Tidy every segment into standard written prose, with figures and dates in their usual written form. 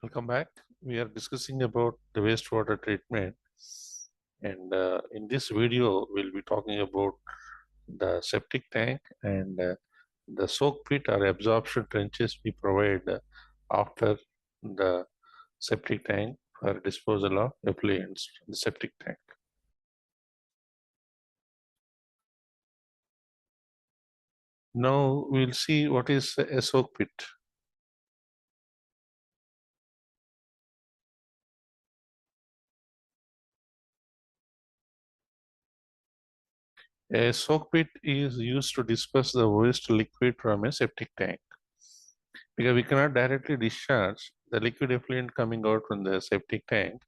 Welcome back. We are discussing about the wastewater treatment, and in this video, we'll be talking about the septic tank and the soak pit or absorption trenches we provide after the septic tank for disposal of effluents from the septic tank. Now we'll see what is a soak pit. A soak pit is used to disperse the waste liquid from a septic tank because we cannot directly discharge the liquid effluent coming out from the septic tank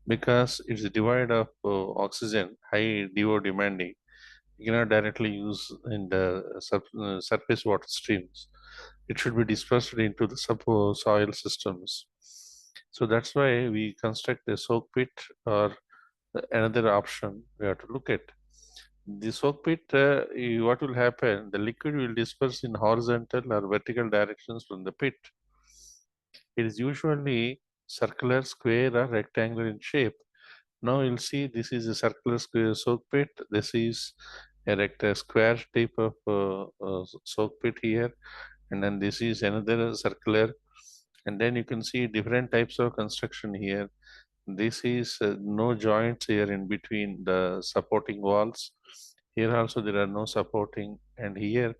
because it's devoid of oxygen, high DO demanding. You cannot directly use in the surface water streams. It should be dispersed into the subsoil systems. So that's why we construct a soak pit or another option we have to look at. The soak pit, what will happen? The liquid will disperse in horizontal or vertical directions from the pit. It is usually circular, square, or rectangular in shape. Now you'll see this is a circular square soak pit. This is a rectangular square type of soak pit here, and then this is another circular. And then you can see different types of construction here. This is no joints here in between the supporting walls. Here also there are no supporting, and here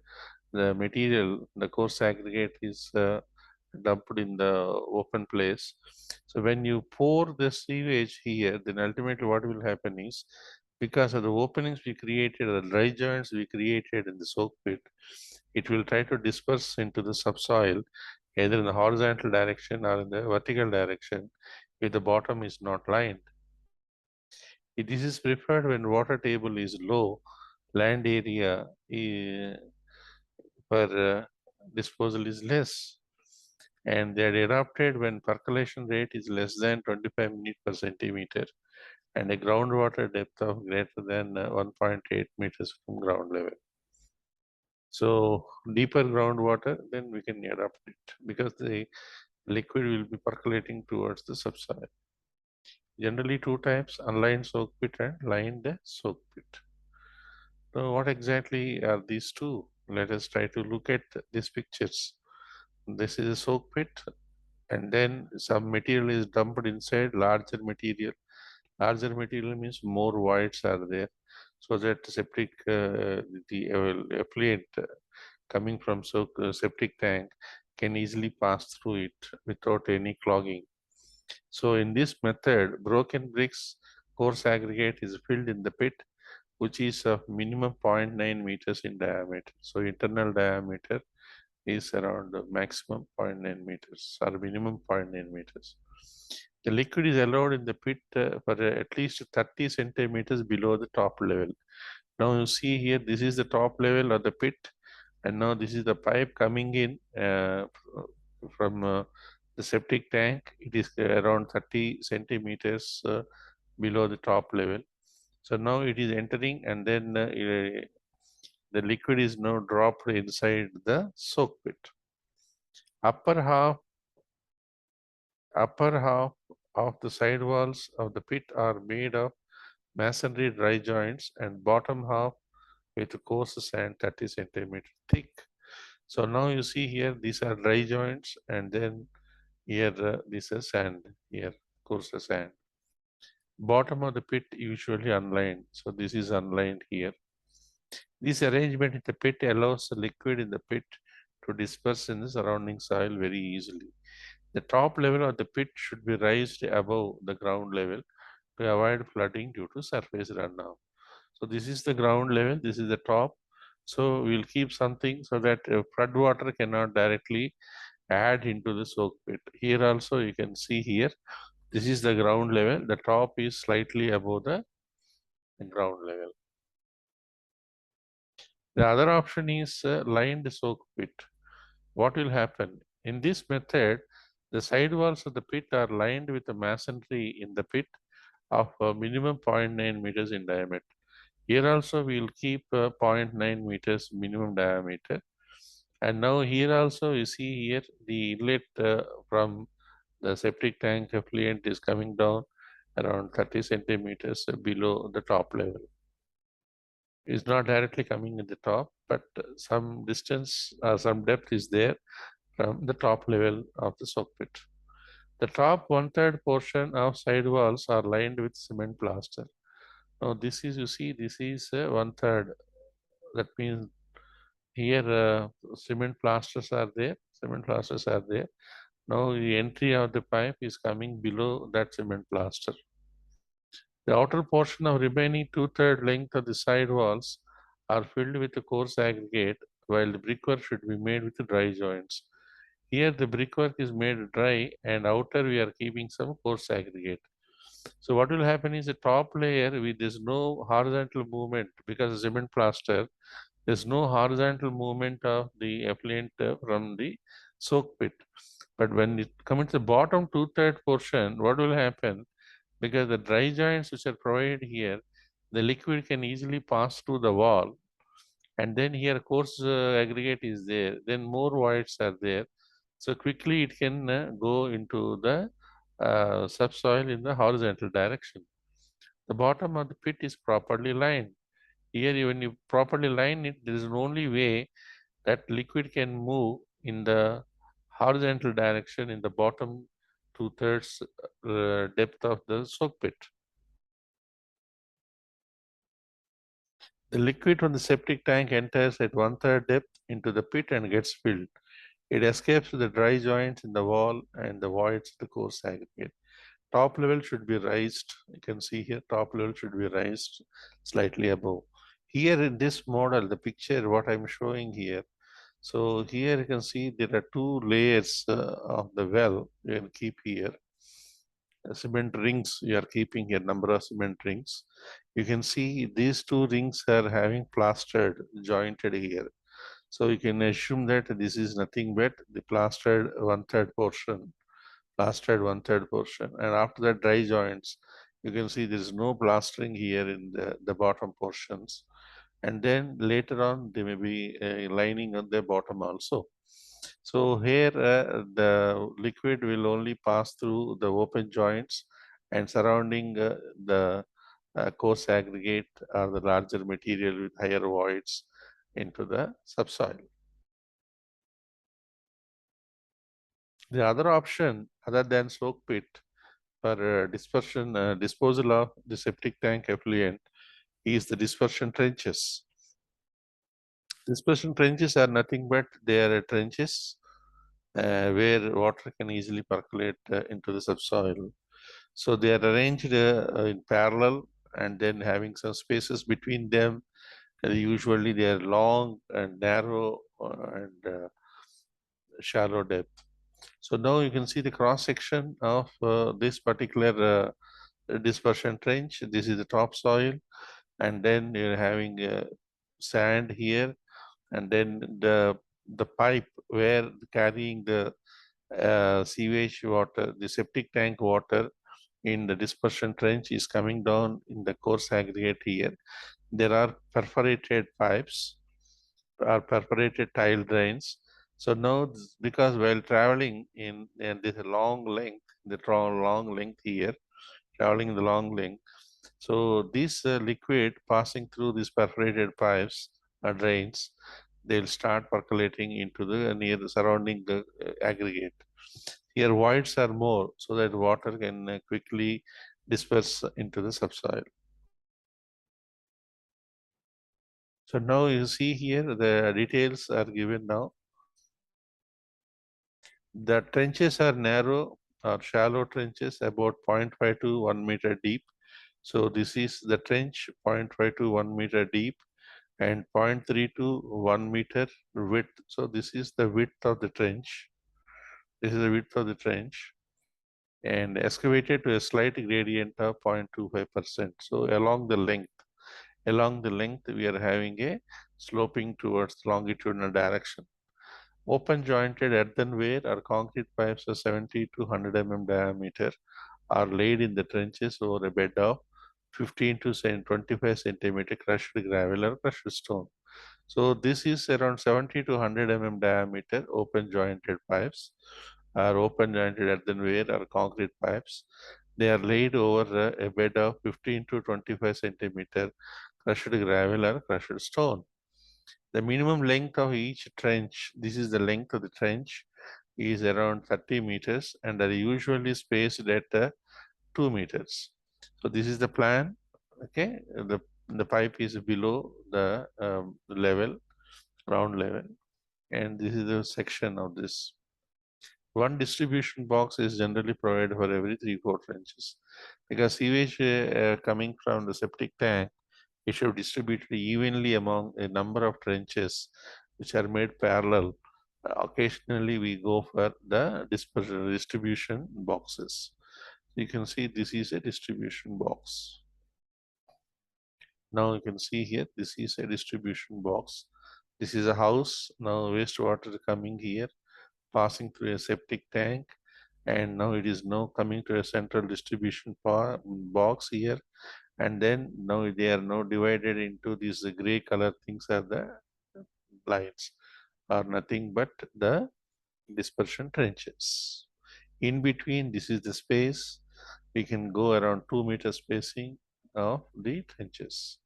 the material, the coarse aggregate is dumped in the open place. So when you pour the sewage here, then ultimately what will happen is because of the openings we created, the dry joints we created in the soak pit, it will try to disperse into the subsoil either in the horizontal direction or in the vertical direction if the bottom is not lined. This is preferred when water table is low, land area for disposal is less, and they are adopted when percolation rate is less than 25 minutes per centimeter and a groundwater depth of greater than 1.8 meters from ground level. So deeper groundwater, then we can adopt it because the liquid will be percolating towards the subsoil. Generally two types, unlined soak pit and lined soak pit. So what exactly are these two? Let us try to look at these pictures. This is a soak pit, and then some material is dumped inside larger material. Larger material means more voids are there, so that septic the effluent coming from septic tank can easily pass through it without any clogging. So in this method, broken bricks coarse aggregate is filled in the pit, which is of minimum 0.9 meters in diameter. So internal diameter is around maximum 0.9 meters or minimum 0.9 meters. The liquid is allowed in the pit for at least 30 centimeters below the top level. Now you see here, this is the top level of the pit, and now this is the pipe coming in from the septic tank. It is around 30 centimeters below the top level. So now it is entering, and then the liquid is now dropped inside the soak pit. Upper half, upper half of the side walls of the pit are made of masonry dry joints, and bottom half with coarse sand 30 centimeter thick. So now you see here, these are dry joints, and then here this is sand, here coarse sand. Bottom of the pit usually unlined, so this is unlined here. This arrangement in the pit allows the liquid in the pit to disperse in the surrounding soil very easily. The top level of the pit should be raised above the ground level to avoid flooding due to surface runoff. So this is the ground level, this is the top. So we'll keep something so that flood water cannot directly add into the soak pit. Here also you can see here, this is the ground level. The top is slightly above the ground level. The other option is lined soak pit. What will happen? In this method, the side walls of the pit are lined with the masonry in the pit of minimum 0.9 meters in diameter. Here also we will keep 0.9 meters minimum diameter. And now here also you see here the inlet from The septic tank effluent is coming down around 30 centimeters below the top level. It's not directly coming at the top, but some distance, some depth is there from the top level of the soak pit. The top one-third portion of side walls are lined with cement plaster. Now this is, you see, this is one-third. That means here cement plasters are there. Cement plasters are there. Now the entry of the pipe is coming below that cement plaster. The outer portion of remaining two-third length of the side walls are filled with a coarse aggregate, while the brickwork should be made with dry joints. Here the brickwork is made dry, and outer we are keeping some coarse aggregate. So what will happen is the top layer, there's no horizontal movement because of cement plaster. There's no horizontal movement of the effluent from the soak pit. But when it comes to the bottom two-third portion, what will happen? Because the dry joints which are provided here, the liquid can easily pass through the wall, and then here coarse aggregate is there, then more voids are there, so quickly it can go into the subsoil in the horizontal direction. The bottom of the pit is properly lined. Here when you properly line it, there is an only way that liquid can move in the horizontal direction in the bottom two-thirds depth of the soak pit. The liquid from the septic tank enters at one-third depth into the pit and gets filled. It escapes to the dry joints in the wall and the voids the coarse aggregate. Top level should be raised. You can see here, top level should be raised slightly above. Here in this model, the picture, what I'm showing here. So here you can see there are two layers of the well you can keep here. Cement rings you are keeping here, number of cement rings. You can see these two rings are having plastered, jointed here. So you can assume that this is nothing but the plastered one-third portion, plastered one-third portion. And after that dry joints, you can see there is no plastering here in the bottom portions. And then later on, they may be lining on the bottom also. So here the liquid will only pass through the open joints and surrounding the coarse aggregate or the larger material with higher voids into the subsoil. The other option other than soak pit for disposal of the septic tank effluent is the dispersion trenches. Dispersion trenches are nothing but they are trenches where water can easily percolate into the subsoil. So they are arranged in parallel and then having some spaces between them. Usually they are long and narrow and shallow depth. So now you can see the cross section of this particular dispersion trench. This is the topsoil, and then you're having sand here, and then the pipe where carrying the sewage water, the septic tank water in the dispersion trench is coming down in the coarse aggregate here. There are perforated pipes or perforated tile drains. So now, because while traveling in this long length, long length here, traveling the long length, so this liquid passing through these perforated pipes or drains, they'll start percolating into the near the surrounding aggregate. Here voids are more so that water can quickly disperse into the subsoil. So now you see here the details are given now. The trenches are narrow or shallow trenches about 0.5 to 1 meter deep. So this is the trench 0.5 to 1 meter deep and 0.3 to 1 meter width. So this is the width of the trench. This is the width of the trench and excavated to a slight gradient of 0.25%. So along the length we are having a sloping towards longitudinal direction. Open jointed earthenware or concrete pipes of 70 to 100 mm diameter are laid in the trenches over a bed of 15 to 25 centimeter crushed gravel or crushed stone. So this is around 70 to 100 mm diameter open jointed pipes are open jointed earthenware or concrete pipes. They are laid over a bed of 15 to 25 centimeter crushed gravel or crushed stone. The minimum length of each trench, this is the length of the trench, is around 30 meters and are usually spaced at 2 meters. So this is the plan. Okay, the pipe is below the level, ground level, and this is the section of this. One distribution box is generally provided for every 3-4 trenches, because sewage coming from the septic tank, it should be distributed evenly among a number of trenches which are made parallel. Occasionally, we go for the distribution boxes. You can see this is a distribution box. Now you can see here, this is a distribution box. This is a house. Now wastewater coming here, passing through a septic tank, and now it is now coming to a central distribution box here, and then now they are now divided into these gray color things are the lines, are nothing but the dispersion trenches. In between, this is the space. We can go around 2 meter spacing of the trenches.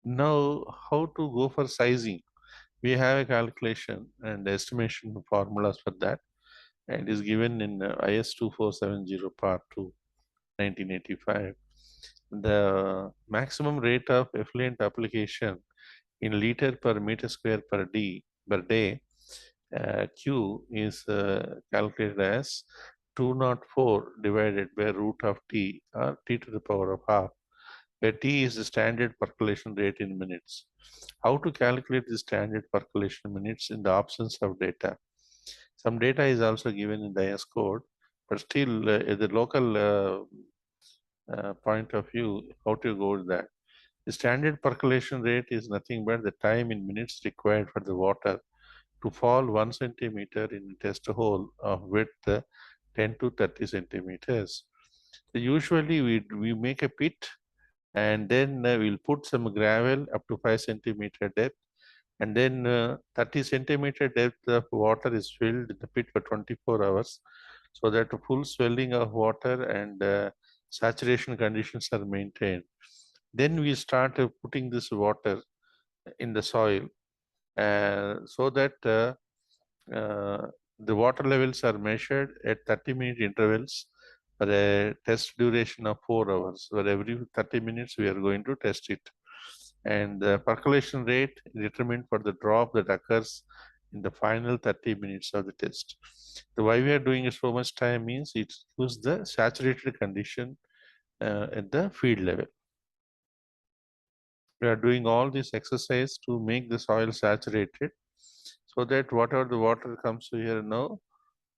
Now, how to go for sizing? We have a calculation and estimation formulas for that, and is given in IS 2470 Part 2, 1985. The maximum rate of effluent application in liter per meter square per day, Q is calculated as 204 divided by root of T, or T to the power of half, where T is the standard percolation rate in minutes. How to calculate the standard percolation minutes in the absence of data? Some data is also given in the IS code, but still, at the local point of view, how to go with that? The standard percolation rate is nothing but the time in minutes required for the water to fall 1 centimeter in a test hole of width 10 to 30 centimeters. So usually we make a pit, and then we'll put some gravel up to 5 centimeter depth, and then 30 centimeter depth of water is filled in the pit for 24 hours, so that full swelling of water and saturation conditions are maintained. Then we start putting this water in the soil, so that uh, the water levels are measured at 30-minute intervals for a test duration of 4 hours. For every 30 minutes, we are going to test it. And the percolation rate determined for the drop that occurs in the final 30 minutes of the test. The why we are doing so much time means it gives the saturated condition at the field level. We are doing all this exercise to make the soil saturated, so that whatever the water comes to here now,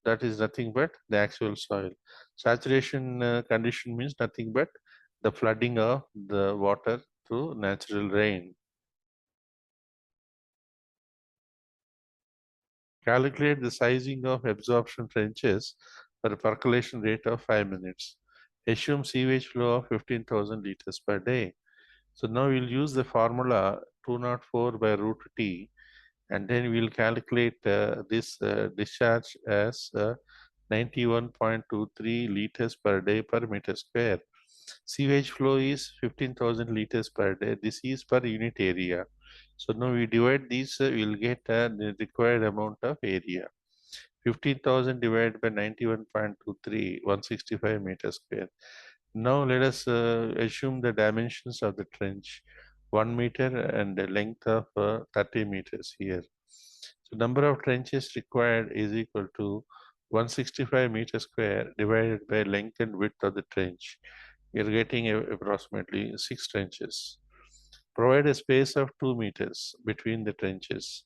that is nothing but the actual soil. Saturation condition means nothing but the flooding of the water through natural rain. Calculate the sizing of absorption trenches for a percolation rate of 5 minutes. Assume sewage flow of 15,000 liters per day. So now we'll use the formula 204 by root T, and then we'll calculate this discharge as 91.23 liters per day per meter square. Sewage flow is 15,000 liters per day. This is per unit area. So now we divide these, we'll get the required amount of area. 15,000 divided by 91.23, 165 meters square. Now let us assume the dimensions of the trench, 1 meter and the length of 30 meters here. So number of trenches required is equal to 165 meters square divided by length and width of the trench. We are getting approximately 6 trenches. Provide a space of 2 meters between the trenches.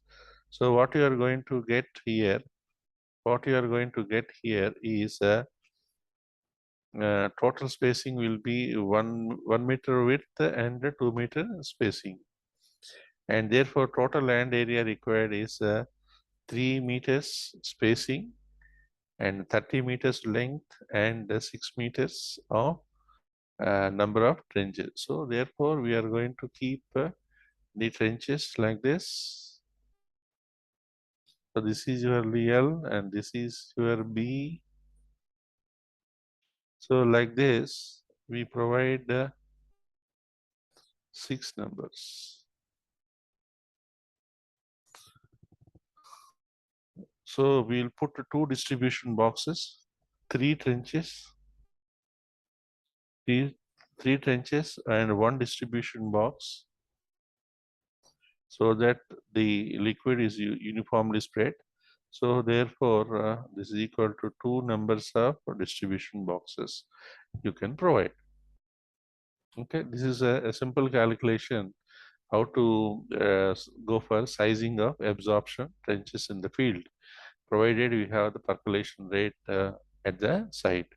So what you are going to get here, is a total spacing will be 1 meter width and 2 meter spacing, and therefore total land area required is 3 meters spacing and 30 meters length and 6 meters of number of trenches. So therefore we are going to keep the trenches like this. So this is your L and this is your B. So like this, we provide 6 numbers. So we'll put 2 distribution boxes, 3 trenches, three, 3 trenches and 1 distribution box, so that the liquid is uniformly spread. So therefore, this is equal to 2 numbers of distribution boxes you can provide. Okay, this is a simple calculation how to go for sizing of absorption trenches in the field, provided we have the percolation rate at the site.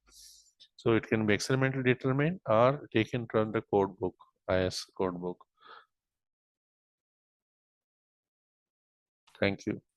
So it can be experimentally determined or taken from the code book, IS code book. Thank you.